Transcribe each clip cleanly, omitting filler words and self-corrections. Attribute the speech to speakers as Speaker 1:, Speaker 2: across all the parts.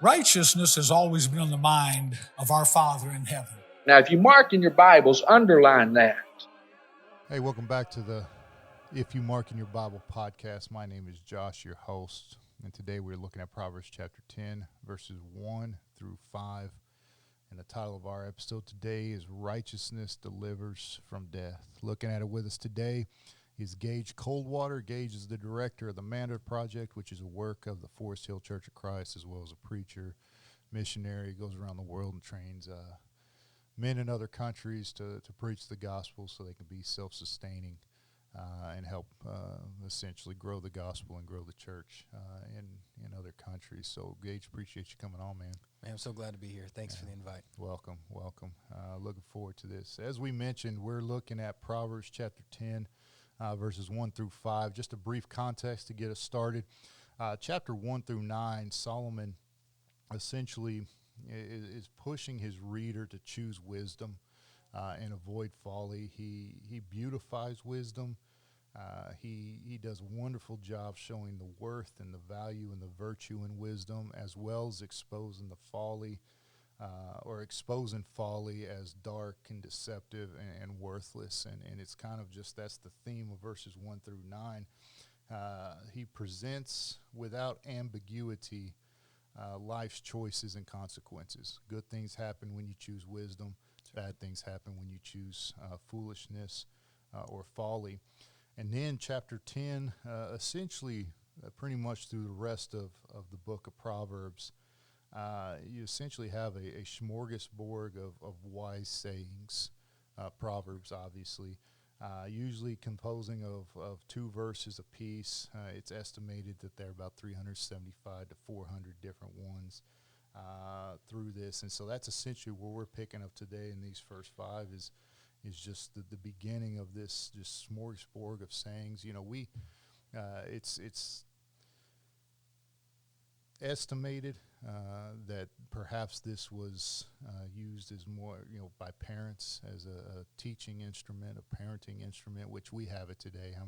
Speaker 1: Righteousness has always been on the mind of our Father in heaven.
Speaker 2: Now, if you mark in your Bibles, underline that.
Speaker 3: Hey, welcome back to the If You Mark in Your Bible podcast. My name is Josh, your host, and today we're looking at Proverbs chapter 10, verses 1 through 5. And the title of our episode today is Righteousness Delivers from Death. Looking at it with us today is Gage Coldwater. Gage is the director of the Manhood Project, which is a work of the Forest Hill Church of Christ, as well as a preacher, missionary. He goes around the world and trains men in other countries to preach the gospel so they can be self-sustaining and help essentially grow the gospel and grow the church in other countries. So, Gage, appreciate you coming on, man.
Speaker 4: Man, I'm so glad to be here. Thanks for the invite.
Speaker 3: Welcome. Looking forward to this. As we mentioned, we're looking at Proverbs chapter 10, verses 1 through 5. Just a brief context to get us started. Chapter 1 through 9, Solomon essentially is pushing his reader to choose wisdom and avoid folly. He beautifies wisdom. He does a wonderful job showing the worth and the value and the virtue in wisdom, as well as exposing the folly or exposing folly as dark and deceptive and worthless. And it's kind of just that's the theme of verses 1 through 9. He presents without ambiguity life's choices and consequences. Good things happen when you choose wisdom. Bad things happen when you choose foolishness or folly. And then chapter 10, essentially pretty much through the rest of the book of Proverbs, you essentially have a smorgasbord of wise sayings. Proverbs, obviously, usually composing of 2 verses apiece. It's estimated that there are about 375 to 400 different ones through this. And so that's essentially where we're picking up today in these first 5 is just the beginning of this just smorgasbord of sayings. You know, it's estimated that perhaps this was used as more, by parents as a teaching instrument, a parenting instrument, which we have it today. How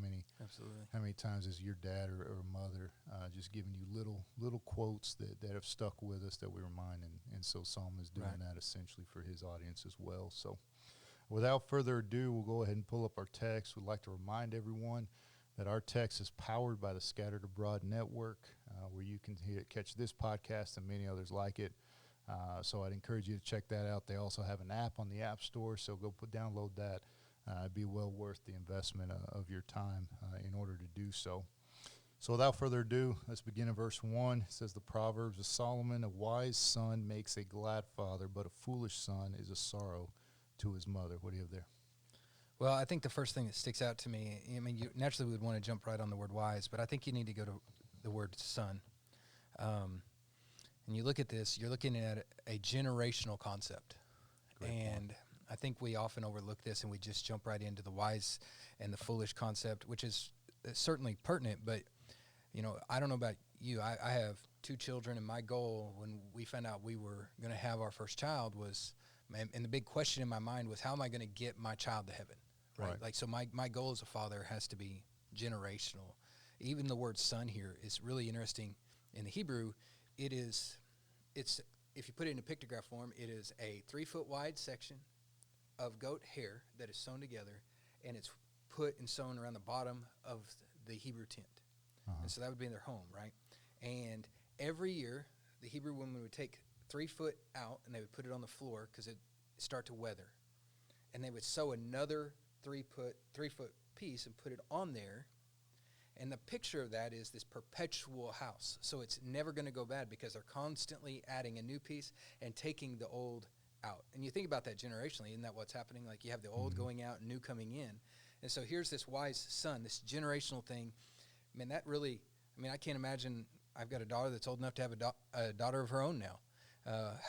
Speaker 3: many times has your dad or mother just given you little quotes that have stuck with us that we remind, and so Solomon is doing that essentially for his audience as well. So without further ado, we'll go ahead and pull up our text. We'd like to remind everyone that our text is powered by the Scattered Abroad Network, where you can catch this podcast and many others like it. So I'd encourage you to check that out. They also have an app on the App Store, so go download that. It'd be well worth the investment of your time in order to do so. So without further ado, let's begin in verse 1. It says, the Proverbs of Solomon, a wise son makes a glad father, but a foolish son is a sorrow to his mother. What do you have there?
Speaker 4: Well, I think the first thing that sticks out to me, I mean, you naturally would want to jump right on the word wise, but I think you need to go to the word son. And you look at this, you're looking at a generational concept.
Speaker 3: Great
Speaker 4: and point. I think we often overlook this and we just jump right into the wise and the foolish concept, which is certainly pertinent, but, I don't know about you. I have 2 children, and my goal when we found out we were going to have our first child was, and the big question in my mind was, how am I going to get my child to heaven? Right. Like, so my goal as a father has to be generational. Even the word son here is really interesting. In the Hebrew, it's if you put it in a pictograph form, it is a 3-foot wide section of goat hair that is sewn together, and it's put and sewn around the bottom of the Hebrew tent. And so that would be in their home, right? And every year, the Hebrew woman would take 3 foot out, and they would put it on the floor because it start to weather. And they would sew another 3 foot piece and put it on there. And the picture of that is this perpetual house. So it's never going to go bad because they're constantly adding a new piece and taking the old out. And you think about that generationally, isn't that what's happening? Like you have the old going out and new coming in. And so here's this wise son, this generational thing. Man, that really, I can't imagine. I've got a daughter that's old enough to have a daughter of her own now.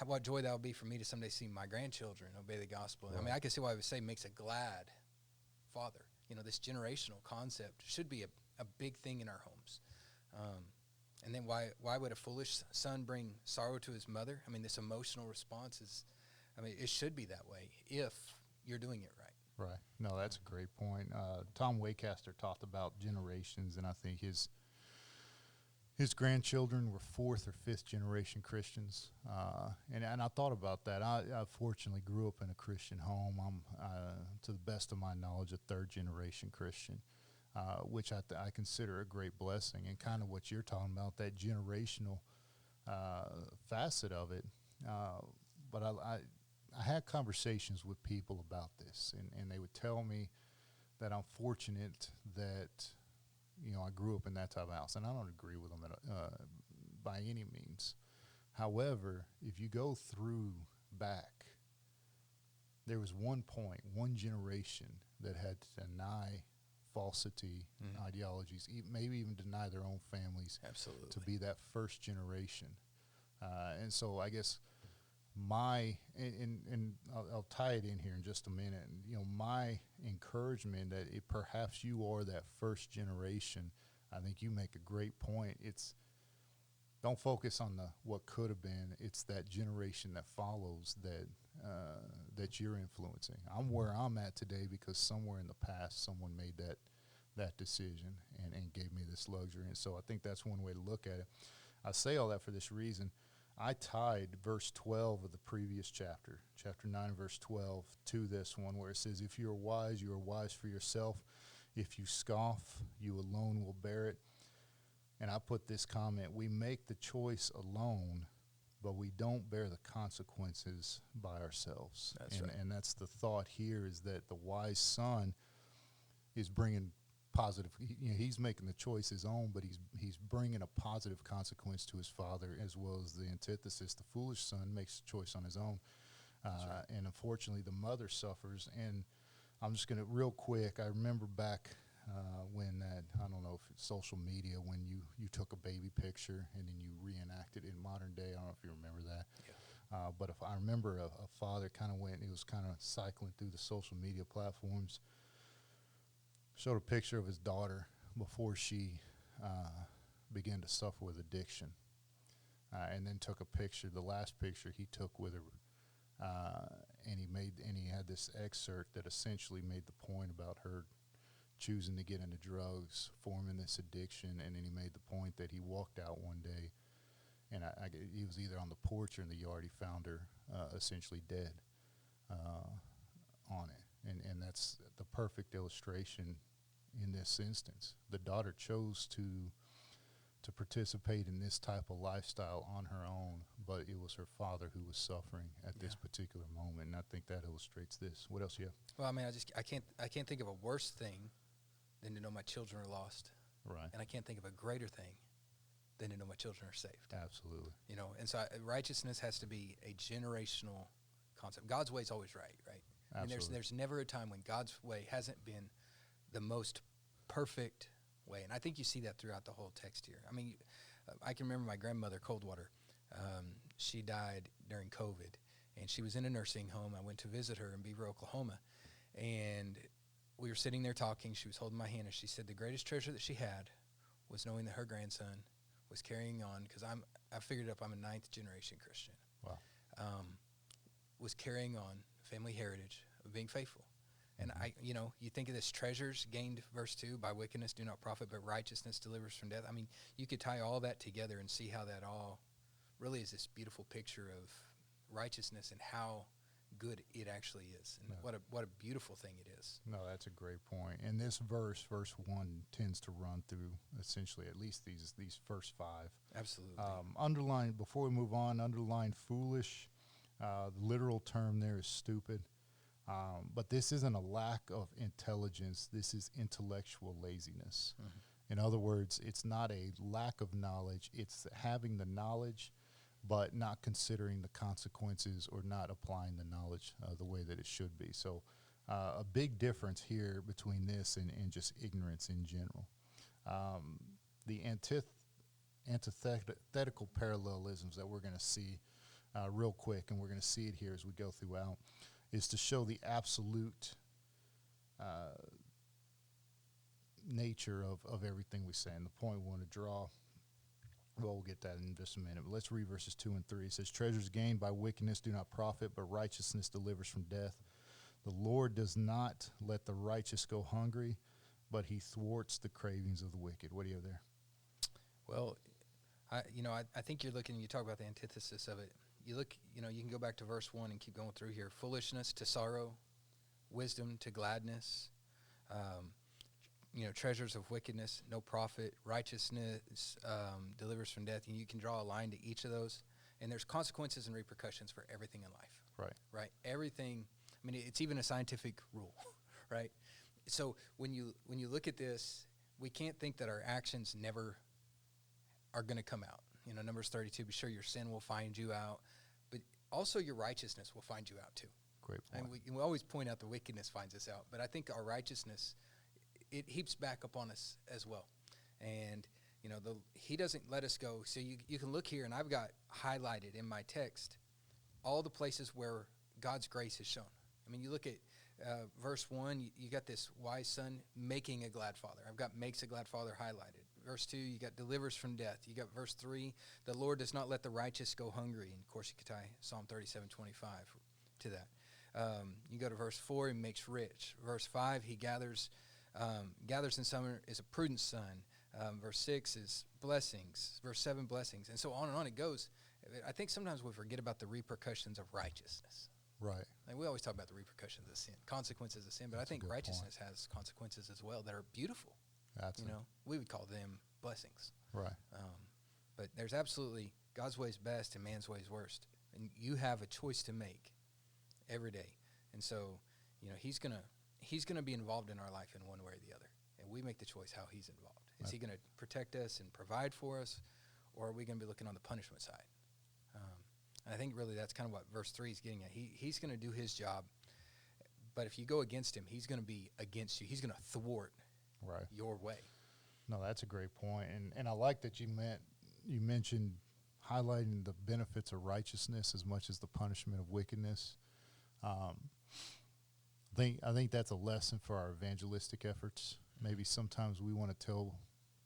Speaker 4: What joy that would be for me to someday see my grandchildren obey the gospel. Right. I can see why I would say makes a glad father. This generational concept should be a big thing in our homes. And then why would a foolish son bring sorrow to his mother? This emotional response is, it should be that way if you're doing it right.
Speaker 3: Right. No, that's a great point. Tom Waycaster talked about generations, and I think his his grandchildren were fourth or fifth generation Christians, and I thought about that. I fortunately grew up in a Christian home. I'm, to the best of my knowledge, a third generation Christian, which I consider a great blessing. And kind of what you're talking about, that generational facet of it. But I had conversations with people about this, and they would tell me that I'm fortunate that I grew up in that type of house, and I don't agree with them by any means. However, if you go through back, there was one point, one generation that had to deny falsity ideologies, maybe even deny their own families.
Speaker 4: Absolutely.
Speaker 3: To be that first generation. And so I guess I'll tie it in here in just a minute. My encouragement that perhaps you are that first generation. I think you make a great point. Don't focus on what could have been. It's that generation that follows that you're influencing. I'm where I'm at today because somewhere in the past someone made that decision and gave me this luxury. And so I think that's one way to look at it. I say all that for this reason. I tied verse 12 of the previous chapter 9, verse 12, to this one where it says, if you are wise for yourself. If you scoff, you alone will bear it. And I put this comment, we make the choice alone, but we don't bear the consequences by ourselves.
Speaker 4: That's right.
Speaker 3: And that's the thought here, is that the wise son is bringing positive. He's making the choice his own, but he's bringing a positive consequence to his father, as well as the antithesis. The foolish son makes a choice on his own, right. And unfortunately, the mother suffers. And I'm just going to real quick. I remember back when I don't know if it's social media, when you took a baby picture and then you reenacted it in modern day. I don't know if you remember that. Yeah. But if I remember a father kind of he was kind of cycling through the social media platforms, showed a picture of his daughter before she began to suffer with addiction, and then took a picture, the last picture he took with her, and he had this excerpt that essentially made the point about her choosing to get into drugs, forming this addiction, and then he made the point that he walked out one day, and he was either on the porch or in the yard. He found her essentially dead on it, and that's the perfect illustration in this instance. The daughter chose to participate in this type of lifestyle on her own, but it was her father who was suffering at this particular moment, and I think that illustrates this. What else you have?
Speaker 4: Well, I mean, I can't think of a worse thing than to know my children are lost.
Speaker 3: Right.
Speaker 4: And I can't think of a greater thing than to know my children are saved.
Speaker 3: Absolutely.
Speaker 4: And so righteousness has to be a generational concept. God's way is always right?
Speaker 3: Absolutely.
Speaker 4: And there's never a time when God's way hasn't been the most perfect way. And I think you see that throughout the whole text here. I mean, I can remember my grandmother, Coldwater. She died during COVID, and she was in a nursing home. I went to visit her in Beaver, Oklahoma, and we were sitting there talking. She was holding my hand, and she said the greatest treasure that she had was knowing that her grandson was carrying on, because I figured up I'm a 9th generation Christian.
Speaker 3: Wow.
Speaker 4: Was carrying on family heritage of being faithful. And you think of this, treasures gained, verse 2, by wickedness do not profit, but righteousness delivers from death. I mean, you could tie all that together and see how that all really is this beautiful picture of righteousness and how good it actually is, and what a beautiful thing it is.
Speaker 3: No, that's a great point. And this verse 1, tends to run through essentially at least these first 5.
Speaker 4: Absolutely.
Speaker 3: Underline, before we move on, underline foolish. The literal term there is stupid. But this isn't a lack of intelligence. This is intellectual laziness. Mm-hmm. In other words, it's not a lack of knowledge. It's having the knowledge, but not considering the consequences or not applying the knowledge the way that it should be. So a big difference here between this and just ignorance in general. The antithetical parallelisms that we're going to see real quick, and we're going to see it here as we go throughout, is to show the absolute nature of everything we say. And the point we want to draw, well, we'll get that in just a minute. But let's read verses 2 and 3. It says, treasures gained by wickedness do not profit, but righteousness delivers from death. The Lord does not let the righteous go hungry, but he thwarts the cravings of the wicked. What do you have there?
Speaker 4: Well, I think you're looking, you talk about the antithesis of it. You look, you can go back to verse 1 and keep going through here. Foolishness to sorrow, wisdom to gladness, treasures of wickedness, no profit, righteousness delivers from death. And you can draw a line to each of those. And there's consequences and repercussions for everything in life. Right. Everything. I mean, it's even a scientific rule, right? So when you look at this, we can't think that our actions never are going to come out. Numbers 32, be sure your sin will find you out, but also your righteousness will find you out too.
Speaker 3: Great point.
Speaker 4: And we always point out the wickedness finds us out, but I think our righteousness, it heaps back upon us as well. And, he doesn't let us go. So you can look here, and I've got highlighted in my text all the places where God's grace is shown. I mean, you look at verse 1, you got this wise son making a glad father. I've got makes a glad father highlighted. Verse 2, you got delivers from death. You got verse 3, the Lord does not let the righteous go hungry. And, of course, you could tie Psalm 37:25 to that. You go to verse 4, he makes rich. Verse 5, he gathers in summer is a prudent son. Verse 6 is blessings. Verse 7, blessings. And so on and on it goes. I think sometimes we forget about the repercussions of righteousness.
Speaker 3: Right.
Speaker 4: Like we always talk about the repercussions of sin, consequences of sin, but
Speaker 3: That's
Speaker 4: I think righteousness has consequences as well that are beautiful.
Speaker 3: Absolutely.
Speaker 4: We would call them blessings.
Speaker 3: Right.
Speaker 4: But there's absolutely God's way is best and man's way is worst. And you have a choice to make every day. And so, he's gonna be involved in our life in one way or the other. And we make the choice how he's involved. Is he going to protect us and provide for us, or are we going to be looking on the punishment side? And I think really that's kind of what verse 3 is getting at. He's going to do his job, but if you go against him, he's going to be against you. He's going to thwart your way.
Speaker 3: No, that's a great point. And I like that you mentioned highlighting the benefits of righteousness as much as the punishment of wickedness. I think that's a lesson for our evangelistic efforts. Maybe sometimes we want to tell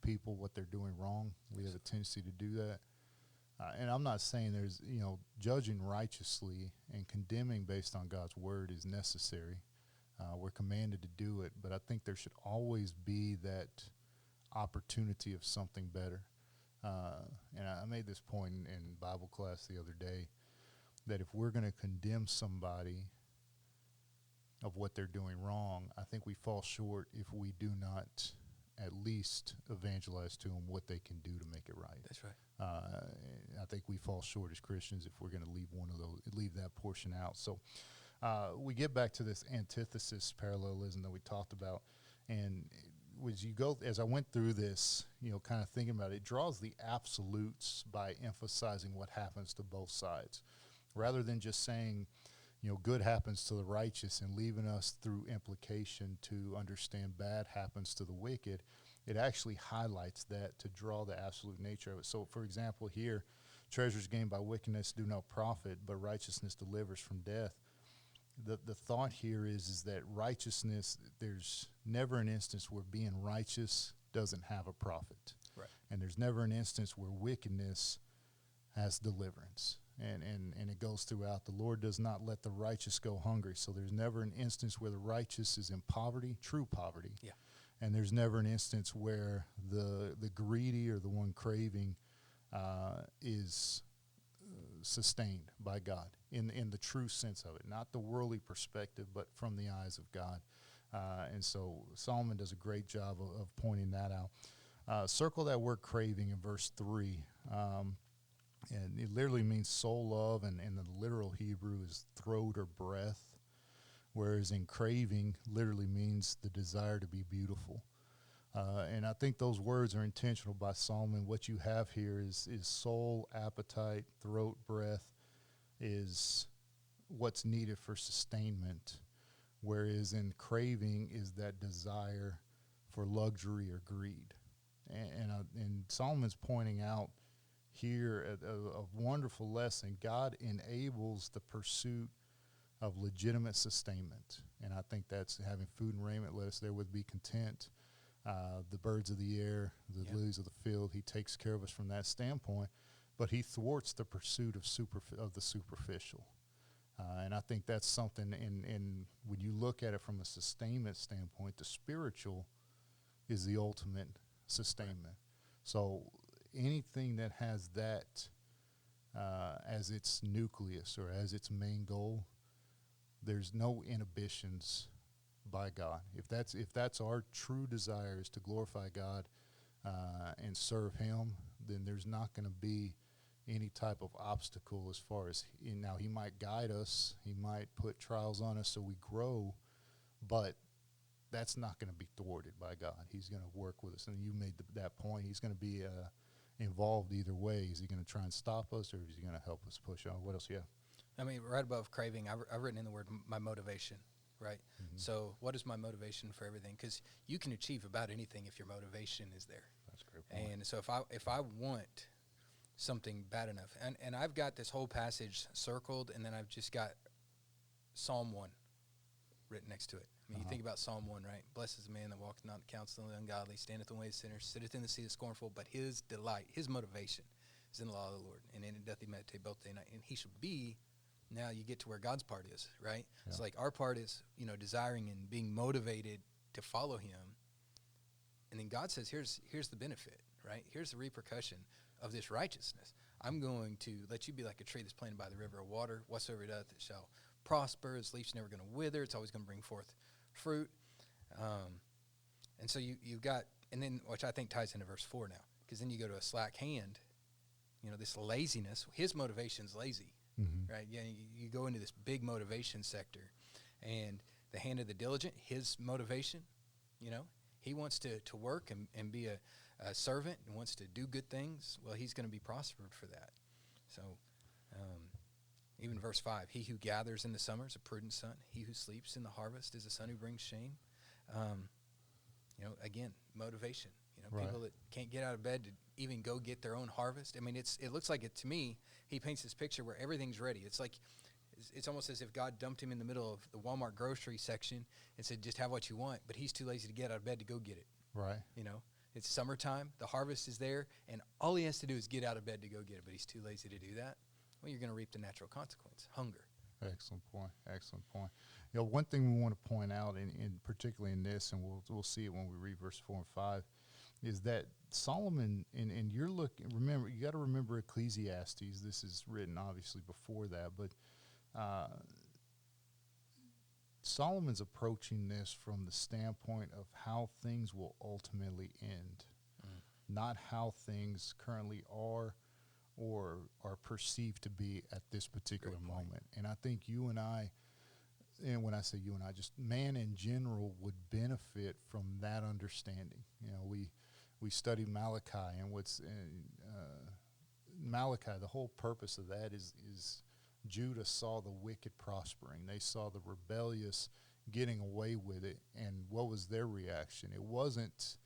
Speaker 3: people what they're doing wrong. We have a tendency to do that. And I'm not saying there's, judging righteously and condemning based on God's word is necessary. We're commanded to do it, but I think there should always be that opportunity of something better. And I made this point in Bible class the other day, that if we're going to condemn somebody of what they're doing wrong, I think we fall short if we do not at least evangelize to them what they can do to make it right.
Speaker 4: That's right.
Speaker 3: I think we fall short as Christians if we're going to leave that portion out. So we get back to this antithesis parallelism that we talked about, and as I went through this, kind of thinking about it, it draws the absolutes by emphasizing what happens to both sides, rather than just saying, good happens to the righteous and leaving us through implication to understand bad happens to the wicked. It actually highlights that to draw the absolute nature of it. So, for example, here, treasures gained by wickedness do no profit, but righteousness delivers from death. The thought here is that righteousness, there's never an instance where being righteous doesn't have a profit.
Speaker 4: Right.
Speaker 3: And there's never an instance where wickedness has deliverance. And it goes throughout. The Lord does not let the righteous go hungry. So there's never an instance where the righteous is in poverty, true poverty.
Speaker 4: Yeah.
Speaker 3: And there's never an instance where the greedy or the one craving is sustained by God in the true sense of it, not the worldly perspective, but from the eyes of God. And so Solomon does a great job of pointing that out. Circle that word craving in verse 3. And it literally means soul of, and the literal Hebrew is throat or breath, whereas in craving literally means the desire to be beautiful. And I think those words are intentional by Solomon. What you have here is soul, appetite, throat, breath is what's needed for sustainment, whereas in craving is that desire for luxury or greed. And Solomon's pointing out here a wonderful lesson. God enables the pursuit of legitimate sustainment. And I think that's having food and raiment, let us therewith be content. The birds of the air, the lilies of the field, he takes care of us from that standpoint, but he thwarts the pursuit of the superficial. And I think that's something, in when you look at it from a sustainment standpoint, the spiritual is the ultimate sustainment. So anything that has that as its nucleus or as its main goal, there's no inhibitions by God. If that's our true desire, is to glorify God and serve Him, then there's not going to be any type of obstacle as far as now. He might guide us, He might put trials on us so we grow, but that's not going to be thwarted by God. He's going to work with us, and you made that point. He's going to be involved either way. Is He going to try and stop us, or is He going to help us push on? What else? Yeah.
Speaker 4: I mean, right above craving, I've written in the word my motivation, right?
Speaker 3: Mm-hmm. So
Speaker 4: what is my motivation for everything? Because you can achieve about anything if your motivation is there.
Speaker 3: that's a great point.
Speaker 4: And so if I want something bad enough, and I've got this whole passage circled, and then I've just got Psalm 1 written next to it. I mean, you think about Psalm 1, right? Blessed is the man that walketh not in the counsel of the ungodly, standeth in the way of sinners, sitteth in the seat of the scornful, but his delight, his motivation is in the law of the Lord, and in it doth he meditate both day and night. And he should be, now you get to where God's part is, right? Yeah. It's like our part is, desiring and being motivated to follow him. And then God says, here's the benefit, right? Here's the repercussion of this righteousness. I'm going to let you be like a tree that's planted by the river of water. Whatsoever it doth, it shall prosper. Its leaf's never going to wither. It's always going to bring forth fruit. And so you've got, and then, which I think ties into verse 4 now, because then you go to a slack hand, this laziness. His motivation's lazy, right? Yeah, you go into this big motivation sector, and the hand of the diligent, his motivation, he wants to work and be a servant and wants to do good things. Well, he's going to be prospered for that. So even verse 5, he who gathers in the summer is a prudent son. He who sleeps in the harvest is a son who brings shame. Again, motivation.
Speaker 3: Right.
Speaker 4: People that can't get out of bed to even go get their own harvest. I mean, it looks like it to me. He paints this picture where everything's ready. It's like it's almost as if God dumped him in the middle of the Walmart grocery section and said, just have what you want, but he's too lazy to get out of bed to go get it.
Speaker 3: Right.
Speaker 4: It's summertime, the harvest is there, and all he has to do is get out of bed to go get it, but he's too lazy to do that. Well, you're going to reap the natural consequence, hunger.
Speaker 3: Excellent point. One thing we want to point out, in particularly in this, and we'll see it when we read verse 4 and 5, is that Solomon, and you're looking. Remember, you got to remember Ecclesiastes. This is written obviously before that, but Solomon's approaching this from the standpoint of how things will ultimately end, not how things currently are or are perceived to be at this particular moment. And I think you and I, and when I say you and I, just man in general would benefit from that understanding. We study Malachi, and what's Malachi, the whole purpose of that is Judah saw the wicked prospering. They saw the rebellious getting away with it, and what was their reaction? It wasn't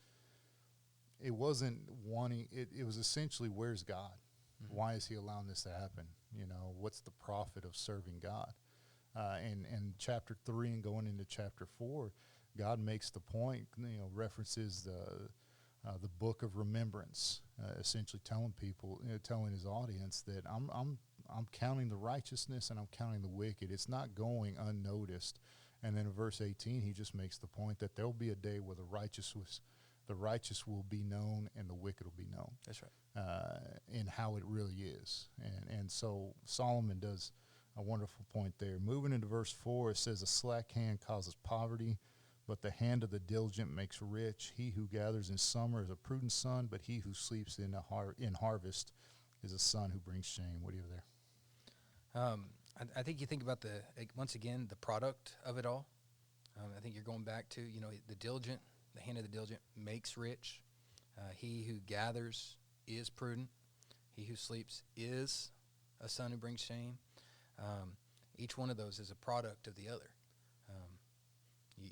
Speaker 3: wanting it. It was essentially, where's God? Why is he allowing this to happen? What's the profit of serving God? And chapter 3 and going into chapter 4, God makes the point, references the book of remembrance, essentially telling people, telling his audience that I'm counting the righteousness and I'm counting the wicked. It's not going unnoticed. And then in verse 18, he just makes the point that there'll be a day where the righteous will be known and the wicked will be known.
Speaker 4: That's right.
Speaker 3: In how it really is. And so Solomon does a wonderful point there. Moving into verse 4, it says, a slack hand causes poverty, but the hand of the diligent makes rich. He who gathers in summer is a prudent son, but he who sleeps in harvest is a son who brings shame. What do you have there?
Speaker 4: I think you think about once again, the product of it all. I think you're going back to, the diligent, the hand of the diligent makes rich. He who gathers is prudent. He who sleeps is a son who brings shame. Each one of those is a product of the other.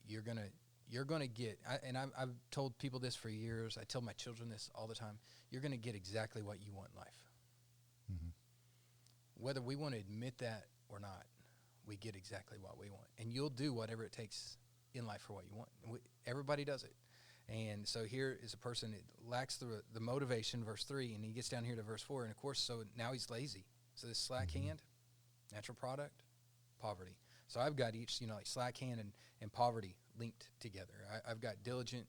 Speaker 4: You're gonna get, I've told people this for years. I tell my children this all the time. You're gonna get exactly what you want in life. Mm-hmm. Whether we want to admit that or not, we get exactly what we want, and you'll do whatever it takes in life for what you want. Everybody does it. And so here is a person that lacks the motivation, verse 3, and he gets down here to verse 4, and of course, so now he's lazy. So this slack hand, natural product, poverty. So I've got each, like slack hand and poverty linked together. I've got diligent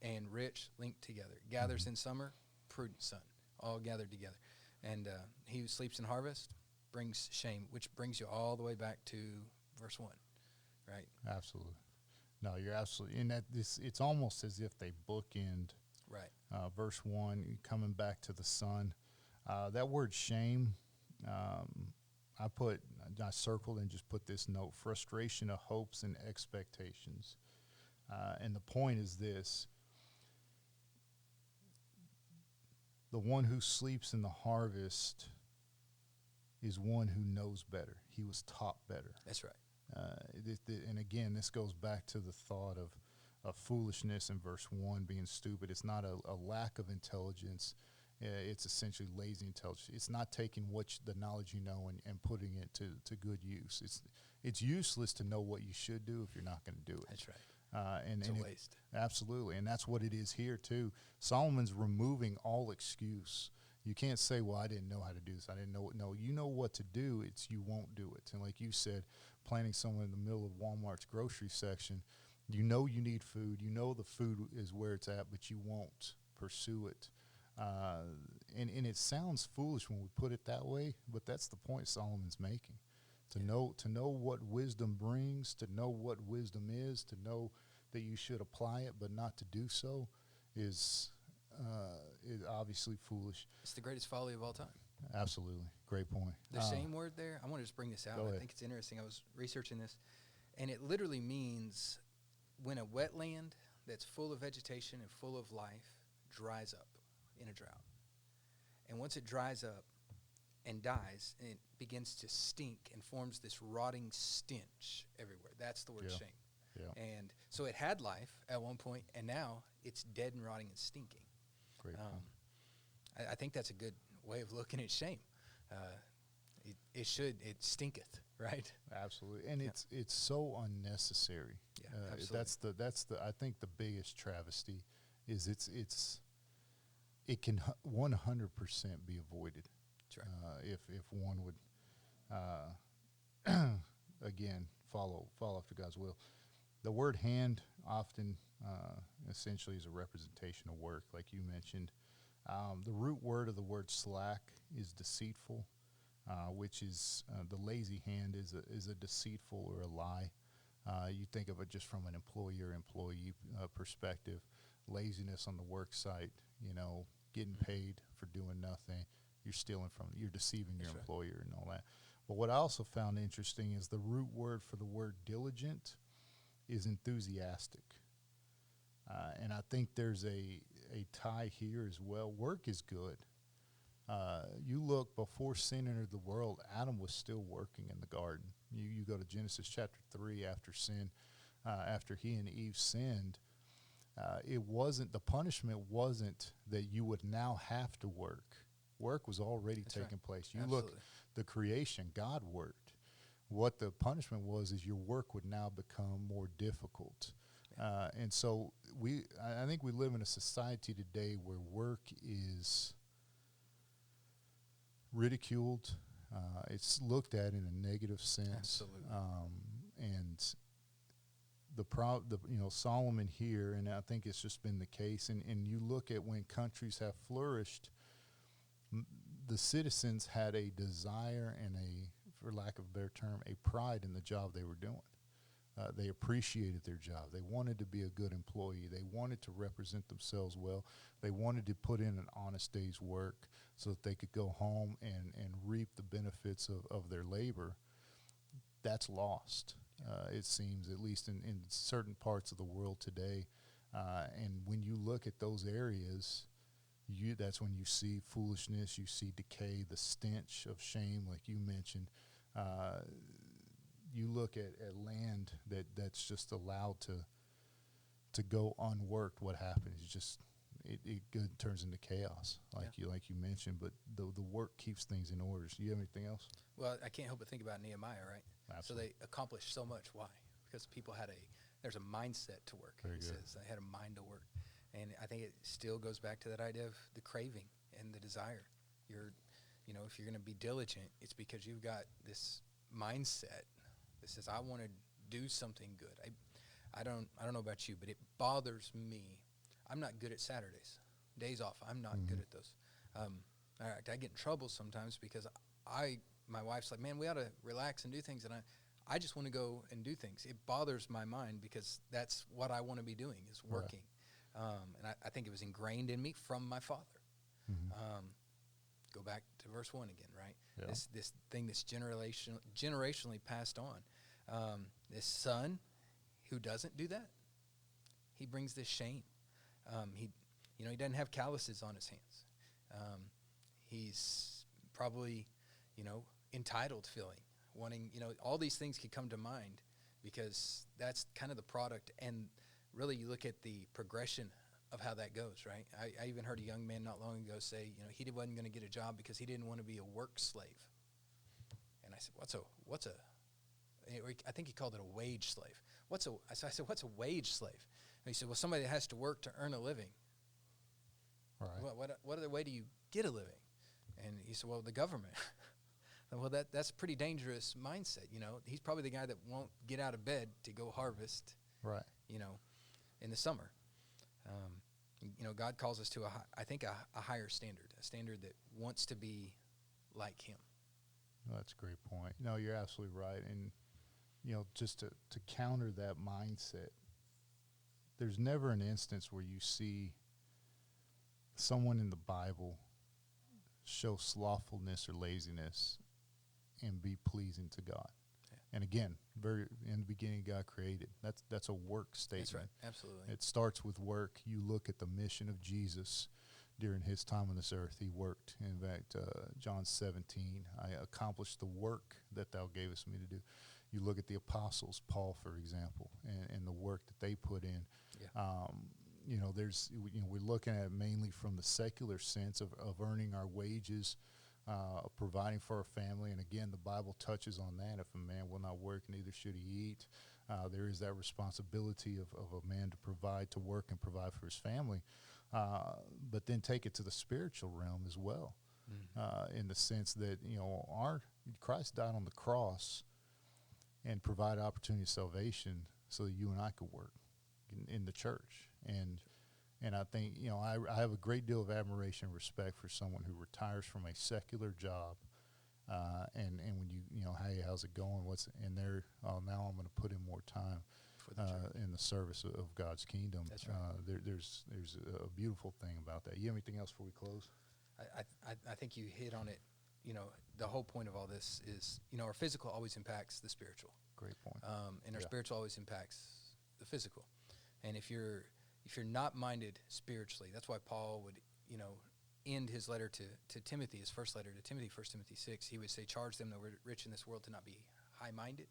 Speaker 4: and rich linked together. Gathers in summer, prudent son. all gathered together. And he who sleeps in harvest brings shame, which brings you all the way back to verse 1, right?
Speaker 3: Absolutely. No, you're absolutely. And it's almost as if they bookend
Speaker 4: Right.
Speaker 3: verse 1, coming back to the sun. That word shame, I circled and just put this note: frustration of hopes and expectations. And the point is this: the one who sleeps in the harvest is one who knows better. He was taught better.
Speaker 4: That's right.
Speaker 3: And again, this goes back to the thought of foolishness in verse 1 being stupid. It's not a lack of intelligence. It's essentially lazy intelligence. It's not taking the knowledge you know and putting it to good use. It's useless to know what you should do if you're not going to do it.
Speaker 4: That's right. It's a waste.
Speaker 3: Absolutely, and that's what it is here too. Solomon's removing all excuse. You can't say, well, I didn't know how to do this. I didn't know. No, you know what to do. It's you won't do it. And like you said, planting someone in the middle of Walmart's grocery section, you know you need food. You know the food is where it's at, but you won't pursue it. And it sounds foolish when we put it that way, but that's the point Solomon's making. To know what wisdom brings, to know what wisdom is, to know that you should apply it, but not to do so is obviously foolish.
Speaker 4: It's the greatest folly of all time.
Speaker 3: Absolutely. Great point.
Speaker 4: The shame word there, I want to just bring this out. I think it's interesting. I was researching this, and it literally means when a wetland that's full of vegetation and full of life dries up in a drought. And once it dries up and dies, it begins to stink and forms this rotting stench everywhere. That's the word shame.
Speaker 3: Yeah.
Speaker 4: And so it had life at one point, and now it's dead and rotting and stinking.
Speaker 3: Great point.
Speaker 4: I think that's a good way of looking at shame. It stinketh, right?
Speaker 3: Absolutely, and it's so unnecessary.
Speaker 4: Yeah, absolutely.
Speaker 3: That's the I think the biggest travesty is it can 100% be avoided.
Speaker 4: That's right.
Speaker 3: If one would again follow after God's will. The word hand often essentially is a representation of work, like you mentioned. The root word of the word slack is deceitful, which is the lazy hand is a deceitful or a lie. You think of it just from an employer-employee perspective. Laziness on the work site, getting paid for doing nothing. You're deceiving your employer and all that. But what I also found interesting is the root word for the word diligent is enthusiastic. And I think there's a tie here as well. Work is good. You look, before sin entered the world, Adam was still working in the garden. You go to Genesis chapter 3 after sin, after he and Eve sinned. The punishment wasn't that you would now have to work. Work was already taking place. You
Speaker 4: Absolutely.
Speaker 3: Look, the creation, God worked. What the punishment was is your work would now become more difficult. And so I think we live in a society today where work is ridiculed. It's looked at in a negative sense.
Speaker 4: Absolutely.
Speaker 3: And Solomon here, and I think it's just been the case, and you look at when countries have flourished, the citizens had a desire and for lack of a better term, a pride in the job they were doing. They appreciated their job. They wanted to be a good employee. They wanted to represent themselves well. They wanted to put in an honest day's work so that they could go home and reap the benefits of their labor. That's lost, it seems, at least in certain parts of the world today. And when you look at those areas, that's when you see foolishness, you see decay, the stench of shame, like you mentioned. You look at land that's just allowed to go unworked. What happens is just it turns into chaos, like you mentioned. But the work keeps things in order. So you have anything else?
Speaker 4: Well, I can't help but think about Nehemiah, right?
Speaker 3: Absolutely.
Speaker 4: So they accomplished so much. Why? Because people there's a mindset to work.
Speaker 3: Very
Speaker 4: It
Speaker 3: good.
Speaker 4: says they had a mind to work, and I think it still goes back to that idea of the craving and the desire. If you're going to be diligent, it's because you've got this mindset that says, I want to do something good. I don't know about you, but it bothers me. I'm not good at Saturdays, days off. I'm not good at those. I get in trouble sometimes because my wife's like, man, we ought to relax and do things, and I just want to go and do things. It bothers my mind because that's what I want to be doing is working. And I think it was ingrained in me from my father. Go back to verse 1 again, right? Yeah. This thing that's generationally passed on. This son who doesn't do that, he brings this shame. He doesn't have calluses on his hands. He's probably, entitled feeling, wanting, all these things could come to mind because that's kind of the product. And really you look at the progression of how that goes, right? I even heard a young man not long ago say, he wasn't going to get a job because he didn't want to be a work slave. And I said, what's a, I think he called it a wage slave. I said, what's a wage slave? And he said, well, somebody that has to work to earn a living. Right. What other way do you get a living? And he said, well, the government. Well, that's a pretty dangerous mindset. He's probably the guy that won't get out of bed to go harvest, right? In the summer. God calls us to a higher standard, a standard that wants to be like him.
Speaker 3: Well, that's a great point. No, you're absolutely right. And, just to counter that mindset, there's never an instance where you see someone in the Bible show slothfulness or laziness and be pleasing to God. Yeah. And again, very in the beginning, God created. That's a work statement.
Speaker 4: That's right. Absolutely.
Speaker 3: It starts with work. You look at the mission of Jesus during his time on this earth. He worked. In fact, John 17, I accomplished the work that thou gavest me to do. You look at the apostles, Paul, for example, and the work that they put in. Yeah. We're looking at it mainly from the secular sense of earning our wages, providing for our family. And again, the Bible touches on that. If a man will not work, neither should he eat. There is that responsibility of a man to work and provide for his family. But then take it to the spiritual realm as well, in the sense that, Christ died on the cross and provided opportunity of salvation so that you and I could work in the church. And I think, I have a great deal of admiration and respect for someone who retires from a secular job, and when hey, how's it going? Now I'm going to put in more time in the service of God's kingdom. That's right. There's a beautiful thing about that. You have anything else before we close?
Speaker 4: I think you hit on it. The whole point of all this is, our physical always impacts the spiritual.
Speaker 3: Great point.
Speaker 4: And our spiritual always impacts the physical. And if you're not minded spiritually, that's why Paul would, end his letter to Timothy, his first letter to Timothy, 1 Timothy 6, he would say, charge them that were rich in this world to not be high-minded,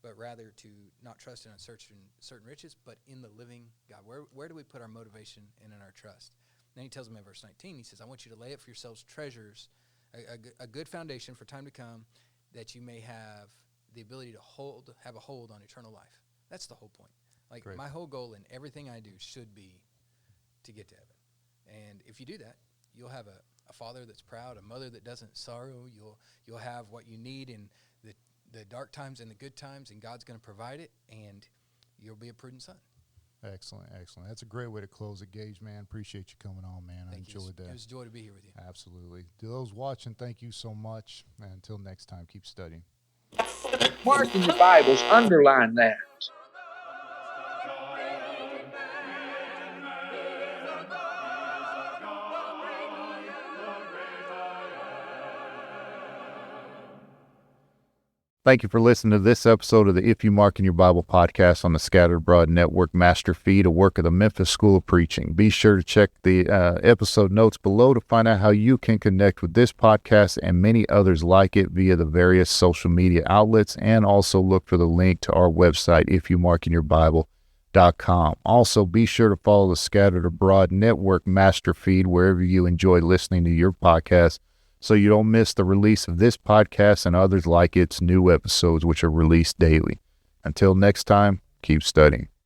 Speaker 4: but rather to not trust in certain riches, but in the living God. Where do we put our motivation and in our trust? Then he tells them in verse 19, he says, I want you to lay up for yourselves treasures, a good foundation for time to come, that you may have the ability to have a hold on eternal life. That's the whole point. Like, Great. My whole goal in everything I do should be to get to heaven. And if you do that, you'll have a father that's proud, a mother that doesn't sorrow. You'll have what you need in the dark times and the good times, and God's going to provide it, and you'll be a prudent son.
Speaker 3: Excellent. That's a great way to close it, Gage, man. Appreciate you coming on, man. I enjoyed that.
Speaker 4: It was a joy to be here with you.
Speaker 3: Absolutely. To those watching, thank you so much. And until next time, keep studying.
Speaker 2: Mark in your Bibles, underline that.
Speaker 3: Thank you for listening to this episode of the If You Mark in Your Bible podcast on the Scattered Abroad Network Master Feed, a work of the Memphis School of Preaching. Be sure to check the episode notes below to find out how you can connect with this podcast and many others like it via the various social media outlets, and also look for the link to our website, ifyoumarkinyourbible.com. Also, be sure to follow the Scattered Abroad Network Master Feed wherever you enjoy listening to your podcast, so you don't miss the release of this podcast and others like its new episodes, which are released daily. Until next time, keep studying.